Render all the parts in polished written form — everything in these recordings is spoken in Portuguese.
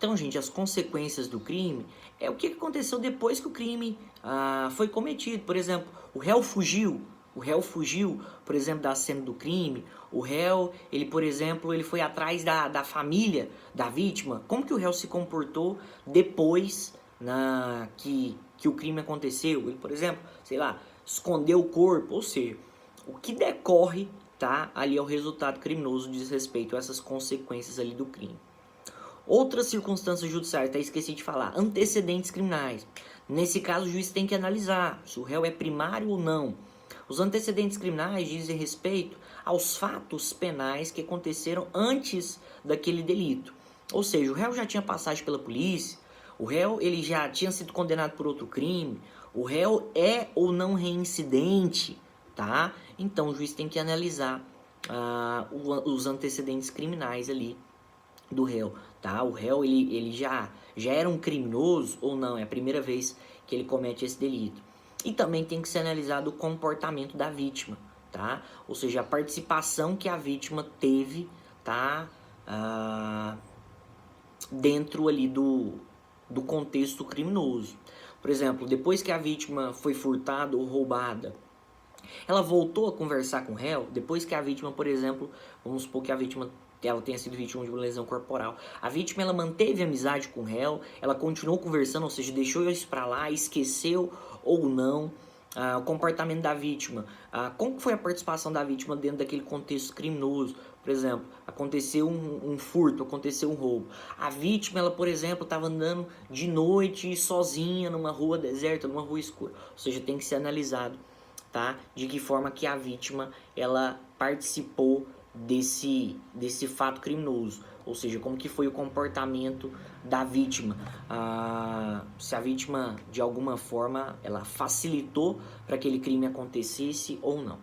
Então, gente, as consequências do crime é o que aconteceu depois que o crime foi cometido. Por exemplo, o réu fugiu, por exemplo, da cena do crime. O réu, ele, por exemplo, ele foi atrás da família da vítima. Como que o réu se comportou depois que o crime aconteceu? Ele, por exemplo, sei lá, escondeu o corpo, ou seja, o que decorre, tá, ali é o resultado criminoso diz respeito a essas consequências ali do crime. Outras circunstâncias judiciais, até esqueci de falar, antecedentes criminais. Nesse caso, o juiz tem que analisar se o réu é primário ou não. Os antecedentes criminais dizem respeito aos fatos penais que aconteceram antes daquele delito. Ou seja, o réu já tinha passagem pela polícia, o réu ele já tinha sido condenado por outro crime, o réu é ou não reincidente, tá? Então o juiz tem que analisar os antecedentes criminais ali do réu, tá? O réu ele já era um criminoso ou não, é a primeira vez que ele comete esse delito. E também tem que ser analisado o comportamento da vítima, tá? Ou seja, a participação que a vítima teve, tá? Dentro ali do contexto criminoso. Por exemplo, depois que a vítima foi furtada ou roubada, ela voltou a conversar com o réu, depois que a vítima, por exemplo, vamos supor que a vítima ela tenha sido vítima de uma lesão corporal. A vítima ela manteve amizade com o réu, ela continuou conversando, ou seja, deixou isso para lá, esqueceu ou não. O comportamento da vítima, como foi a participação da vítima dentro daquele contexto criminoso. Por exemplo, aconteceu um furto, aconteceu um roubo. A vítima, ela, por exemplo, estava andando de noite sozinha numa rua deserta, numa rua escura. Ou seja, tem que ser analisado, tá? De que forma que a vítima ela participou desse fato criminoso, ou seja, como que foi o comportamento da vítima, se a vítima de alguma forma ela facilitou para aquele crime acontecesse ou não.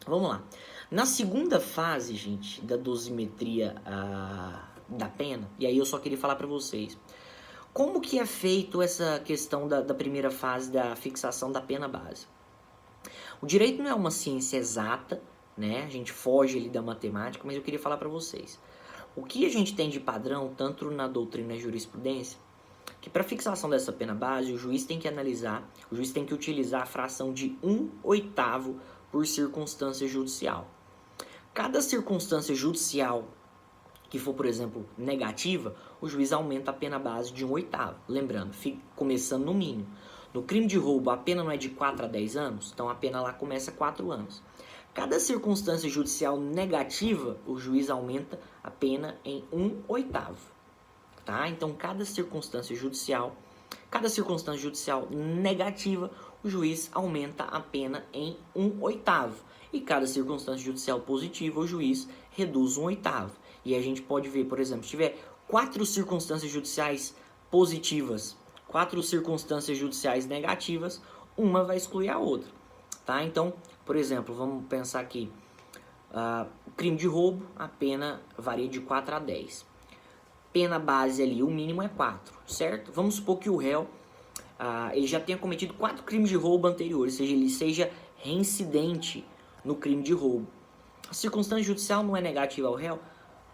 Vamos lá. Na segunda fase, gente, da dosimetria da pena, e aí eu só queria falar para vocês, como que é feito essa questão da primeira fase da fixação da pena base? O direito não é uma ciência exata, né? A gente foge ali da matemática, mas eu queria falar para vocês. O que a gente tem de padrão, tanto na doutrina e na jurisprudência, que para fixação dessa pena base, o juiz tem que analisar, o juiz tem que utilizar a fração de 1/8 por circunstância judicial. Cada circunstância judicial que for, por exemplo, negativa, o juiz aumenta a pena base de 1/8. Lembrando, começando no mínimo. No crime de roubo, a pena não é de 4 a 10 anos, então a pena lá começa 4 anos. Cada circunstância judicial negativa, o juiz aumenta a pena em 1/8. Tá? Então, cada circunstância judicial negativa, o juiz aumenta a pena em 1/8. E cada circunstância judicial positiva, o juiz reduz 1/8. E a gente pode ver, por exemplo, se tiver 4 circunstâncias judiciais positivas, 4 circunstâncias judiciais negativas, uma vai excluir a outra. Tá? Então, por exemplo, vamos pensar aqui, crime de roubo, a pena varia de 4 a 10. Pena base ali, o mínimo é 4, certo? Vamos supor que o réu ele já tenha cometido 4 crimes de roubo anteriores, ou seja, ele seja reincidente no crime de roubo. A circunstância judicial não é negativa ao réu,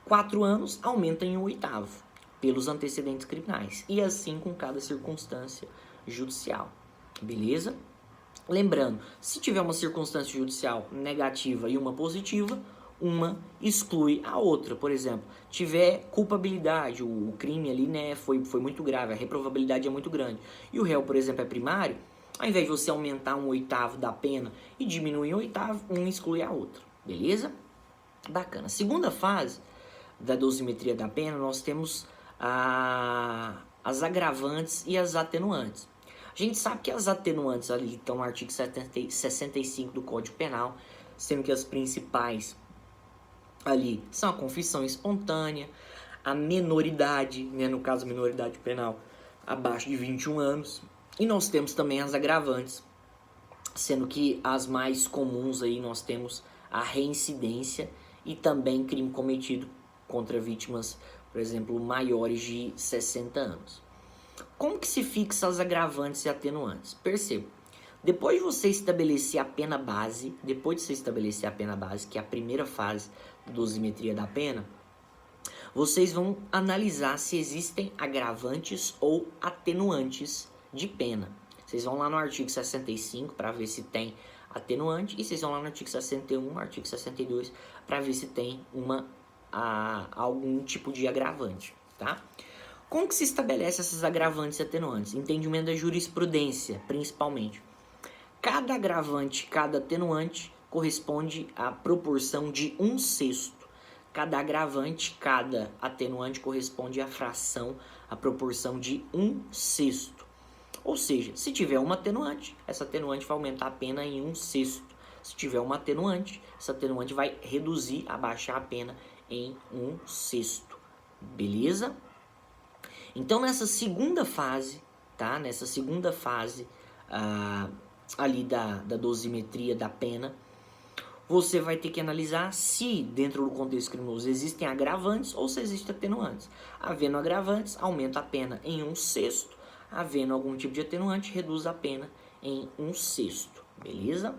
4 anos aumenta em 1/8 pelos antecedentes criminais. E assim com cada circunstância judicial. Beleza? Lembrando, se tiver uma circunstância judicial negativa e uma positiva, uma exclui a outra. Por exemplo, tiver culpabilidade, o crime ali, né, foi muito grave, a reprovabilidade é muito grande, e o réu, por exemplo, é primário, ao invés de você aumentar 1/8 da pena e diminuir 1/8, um exclui a outra. Beleza? Bacana. Segunda fase da dosimetria da pena, nós temos as agravantes e as atenuantes. A gente sabe que as atenuantes ali estão no artigo 65 do Código Penal, sendo que as principais ali são a confissão espontânea, a menoridade, né, no caso a menoridade penal abaixo de 21 anos, e nós temos também as agravantes, sendo que as mais comuns aí nós temos a reincidência e também crime cometido contra vítimas, por exemplo, maiores de 60 anos. Como que se fixa as agravantes e atenuantes? Perceba, depois de você estabelecer a pena base, que é a primeira fase da dosimetria da pena, vocês vão analisar se existem agravantes ou atenuantes de pena. Vocês vão lá no artigo 65 para ver se tem atenuante e vocês vão lá no artigo 61, artigo 62 para ver se tem algum tipo de agravante, tá? Como que se estabelece essas agravantes e atenuantes? Entendimento da jurisprudência, principalmente. Cada agravante, cada atenuante corresponde à proporção de 1/6. Cada agravante, cada atenuante corresponde à fração, à proporção de 1/6. Ou seja, se tiver uma atenuante, essa atenuante vai aumentar a pena em 1/6. Se tiver uma atenuante, essa atenuante vai reduzir, abaixar a pena em 1/6. Beleza? Então, nessa segunda fase, tá? Nessa segunda fase ali da dosimetria da pena, você vai ter que analisar se, dentro do contexto criminoso, existem agravantes ou se existem atenuantes. Havendo agravantes, aumenta a pena em 1/6. Havendo algum tipo de atenuante, reduz a pena em 1/6. Beleza?